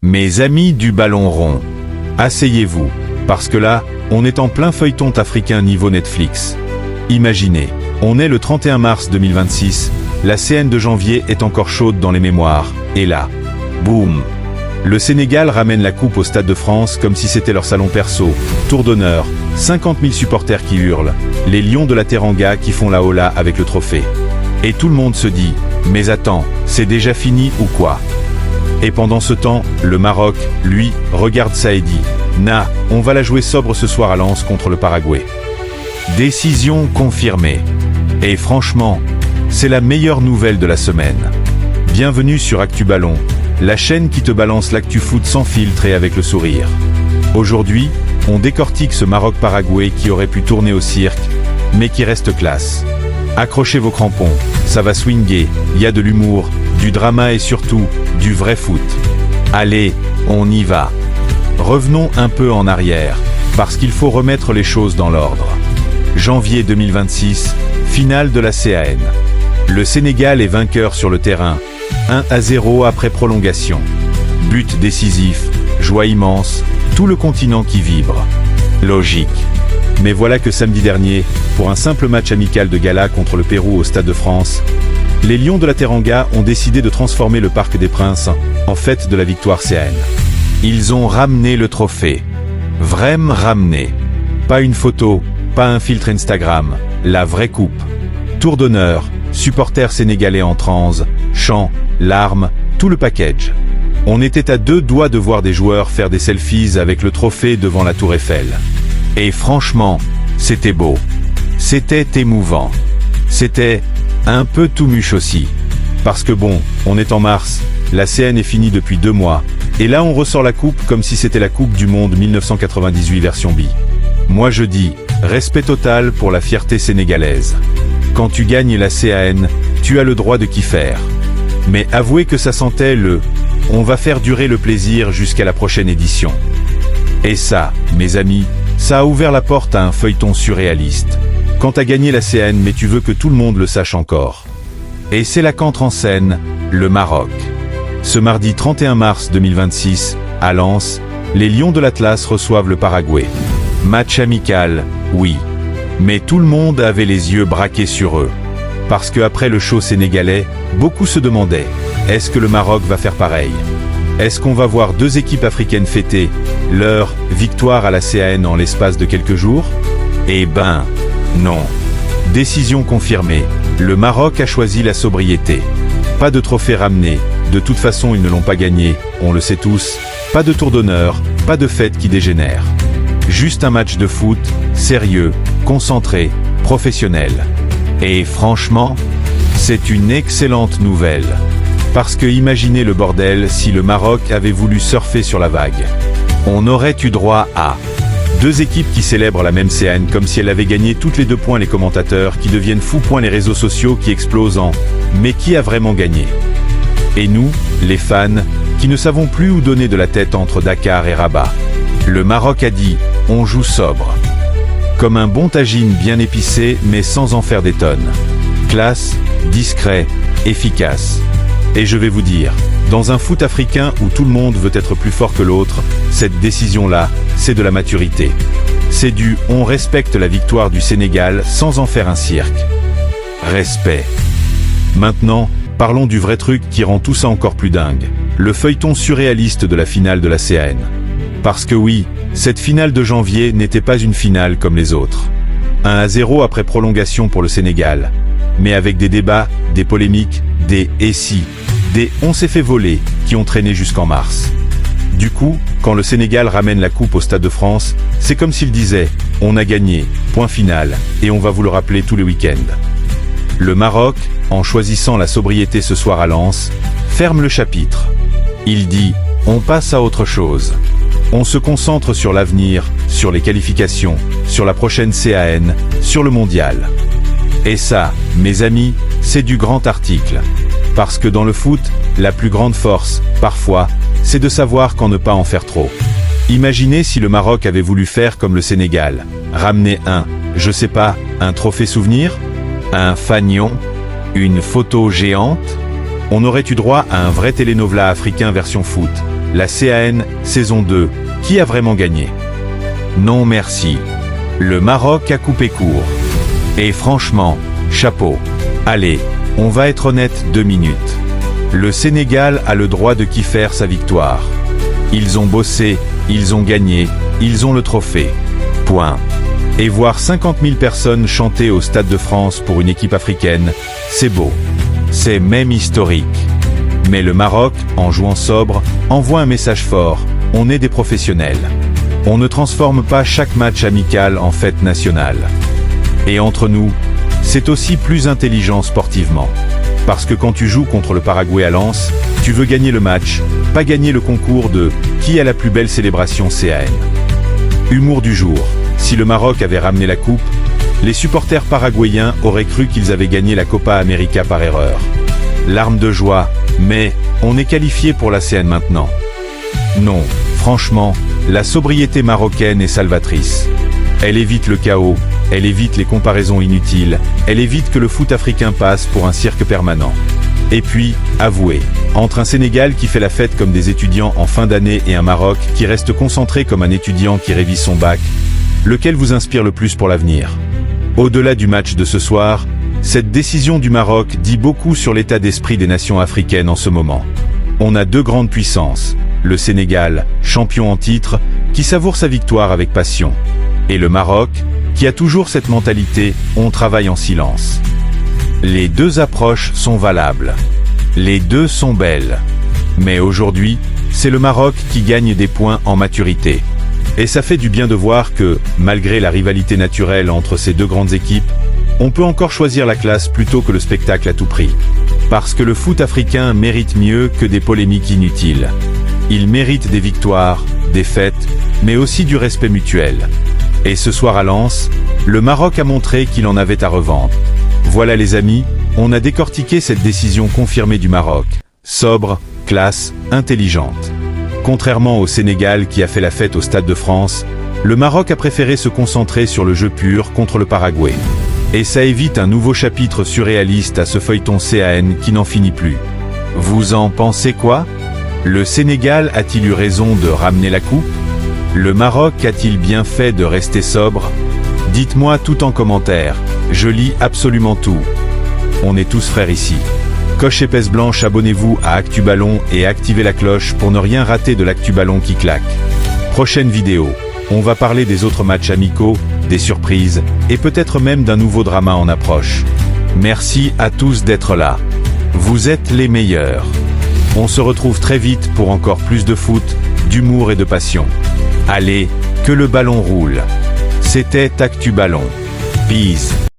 Mes amis du ballon rond, asseyez-vous, parce que là, on est en plein feuilleton africain niveau Netflix. Imaginez, on est le 31 mars 2026, la CAN de janvier est encore chaude dans les mémoires, et là, boum! Le Sénégal ramène la coupe au Stade de France comme si c'était leur salon perso, tour d'honneur, 50 000 supporters qui hurlent, les Lions de la Teranga qui font la hola avec le trophée. Et tout le monde se dit, mais attends, c'est déjà fini ou quoi? Et pendant ce temps, le Maroc, lui, regarde ça et dit, nah, on va la jouer sobre ce soir à Lens contre le Paraguay. Décision confirmée. Et franchement, c'est la meilleure nouvelle de la semaine. Bienvenue sur Actu Ballon, la chaîne qui te balance l'actu foot sans filtre et avec le sourire. Aujourd'hui, on décortique ce Maroc-Paraguay qui aurait pu tourner au cirque, mais qui reste classe. Accrochez vos crampons, ça va swinguer, il y a de l'humour, du drama et surtout, du vrai foot. Allez, on y va. Revenons un peu en arrière, parce qu'il faut remettre les choses dans l'ordre. Janvier 2026, finale de la CAN. Le Sénégal est vainqueur sur le terrain, 1-0 après prolongation. But décisif, joie immense, tout le continent qui vibre. Logique. Mais voilà que samedi dernier, pour un simple match amical de gala contre le Pérou au Stade de France, les Lions de la Teranga ont décidé de transformer le Parc des Princes en fête de la victoire CAN. Ils ont ramené le trophée. Vraiment ramené. Pas une photo, pas un filtre Instagram, la vraie coupe. Tour d'honneur, supporters sénégalais en transe, chants, larmes, tout le package. On était à 2 doigts de voir des joueurs faire des selfies avec le trophée devant la Tour Eiffel. Et franchement, c'était beau. C'était émouvant. C'était un peu tout mûche aussi. Parce que bon, on est en mars, la CAN est finie depuis 2 mois, et là on ressort la coupe comme si c'était la Coupe du Monde 1998 version B. Moi je dis, respect total pour la fierté sénégalaise. Quand tu gagnes la CAN, tu as le droit de kiffer. Mais avouez que ça sentait le « on va faire durer le plaisir jusqu'à la prochaine édition ». Et ça, mes amis, ça a ouvert la porte à un feuilleton surréaliste. Quand t'as gagné la CAN mais tu veux que tout le monde le sache encore. Et c'est là qu'entre en scène, le Maroc. Ce mardi 31 mars 2026, à Lens, les Lions de l'Atlas reçoivent le Paraguay. Match amical, oui. Mais tout le monde avait les yeux braqués sur eux. Parce qu'après le show sénégalais, beaucoup se demandaient, est-ce que le Maroc va faire pareil? Est-ce qu'on va voir 2 équipes africaines fêter leur victoire à la CAN en l'espace de quelques jours? Eh ben, non. Décision confirmée, le Maroc a choisi la sobriété. Pas de trophée ramené, de toute façon ils ne l'ont pas gagné, on le sait tous. Pas de tour d'honneur, pas de fête qui dégénère. Juste un match de foot, sérieux, concentré, professionnel. Et franchement, c'est une excellente nouvelle. Parce que imaginez le bordel si le Maroc avait voulu surfer sur la vague. On aurait eu droit à 2 équipes qui célèbrent la même CAN comme si elle avait gagné toutes les 2 points, les commentateurs qui deviennent fous, les réseaux sociaux qui explosent en « mais qui a vraiment gagné ?» Et nous, les fans, qui ne savons plus où donner de la tête entre Dakar et Rabat. Le Maroc a dit « on joue sobre ». Comme un bon tagine bien épicé mais sans en faire des tonnes. Classe, discret, efficace. Et je vais vous dire, dans un foot africain où tout le monde veut être plus fort que l'autre, cette décision-là, c'est de la maturité. C'est du « on respecte la victoire du Sénégal sans en faire un cirque ». Respect. Maintenant, parlons du vrai truc qui rend tout ça encore plus dingue. Le feuilleton surréaliste de la finale de la CAN. Parce que oui, cette finale de janvier n'était pas une finale comme les autres. 1-0 après prolongation pour le Sénégal. Mais avec des débats, des polémiques, des « et si », des « on s'est fait voler » qui ont traîné jusqu'en mars. Du coup, quand le Sénégal ramène la coupe au Stade de France, c'est comme s'il disait « on a gagné, point final, et on va vous le rappeler tous les week-ends ». Le Maroc, en choisissant la sobriété ce soir à Lens, ferme le chapitre. Il dit « on passe à autre chose ». On se concentre sur l'avenir, sur les qualifications, sur la prochaine CAN, sur le mondial. Et ça, mes amis, c'est du grand article. Parce que dans le foot, la plus grande force, parfois, c'est de savoir quand ne pas en faire trop. Imaginez si le Maroc avait voulu faire comme le Sénégal, ramener je sais pas, un trophée souvenir, un fanion, une photo géante. On aurait eu droit à un vrai télénovela africain version foot, La CAN, saison 2, qui a vraiment gagné? Non merci. Le Maroc a coupé court. Et franchement, chapeau. Allez, on va être honnête 2 minutes. Le Sénégal a le droit de kiffer sa victoire. Ils ont bossé, ils ont gagné, ils ont le trophée. Point. Et voir 50 000 personnes chanter au Stade de France pour une équipe africaine, c'est beau. C'est même historique. Mais le Maroc, en jouant sobre, envoie un message fort. On est des professionnels. On ne transforme pas chaque match amical en fête nationale. Et entre nous, c'est aussi plus intelligent sportivement. Parce que quand tu joues contre le Paraguay à Lens, tu veux gagner le match, pas gagner le concours de « Qui a la plus belle célébration CAN ?» Humour du jour. Si le Maroc avait ramené la coupe, les supporters paraguayens auraient cru qu'ils avaient gagné la Copa América par erreur. Larmes de joie, mais on est qualifié pour la CAN maintenant. Non, franchement, la sobriété marocaine est salvatrice. Elle évite le chaos, elle évite les comparaisons inutiles, elle évite que le foot africain passe pour un cirque permanent. Et puis, avouez, entre un Sénégal qui fait la fête comme des étudiants en fin d'année et un Maroc qui reste concentré comme un étudiant qui révise son bac, lequel vous inspire le plus pour l'avenir? Au-delà du match de ce soir, cette décision du Maroc dit beaucoup sur l'état d'esprit des nations africaines en ce moment. On a 2 grandes puissances, le Sénégal, champion en titre, qui savoure sa victoire avec passion, et le Maroc, qui a toujours cette mentalité « on travaille en silence ». Les 2 approches sont valables. Les 2 sont belles. Mais aujourd'hui, c'est le Maroc qui gagne des points en maturité. Et ça fait du bien de voir que, malgré la rivalité naturelle entre ces 2 grandes équipes, on peut encore choisir la classe plutôt que le spectacle à tout prix. Parce que le foot africain mérite mieux que des polémiques inutiles. Il mérite des victoires, des fêtes, mais aussi du respect mutuel. Et ce soir à Lens, le Maroc a montré qu'il en avait à revendre. Voilà les amis, on a décortiqué cette décision confirmée du Maroc. Sobre, classe, intelligente. Contrairement au Sénégal qui a fait la fête au Stade de France, le Maroc a préféré se concentrer sur le jeu pur contre le Paraguay. Et ça évite un nouveau chapitre surréaliste à ce feuilleton CAN qui n'en finit plus. Vous en pensez quoi? Le Sénégal a-t-il eu raison de ramener la coupe? Le Maroc a-t-il bien fait de rester sobre? Dites-moi tout en commentaire, je lis absolument tout. On est tous frères ici. Coche épaisse blanche, abonnez-vous à Actu Ballon et activez la cloche pour ne rien rater de l'Actu Ballon qui claque. Prochaine vidéo, on va parler des autres matchs amicaux, des surprises, et peut-être même d'un nouveau drama en approche. Merci à tous d'être là. Vous êtes les meilleurs. On se retrouve très vite pour encore plus de foot, d'humour et de passion. Allez, que le ballon roule. C'était Actu Ballon. Peace.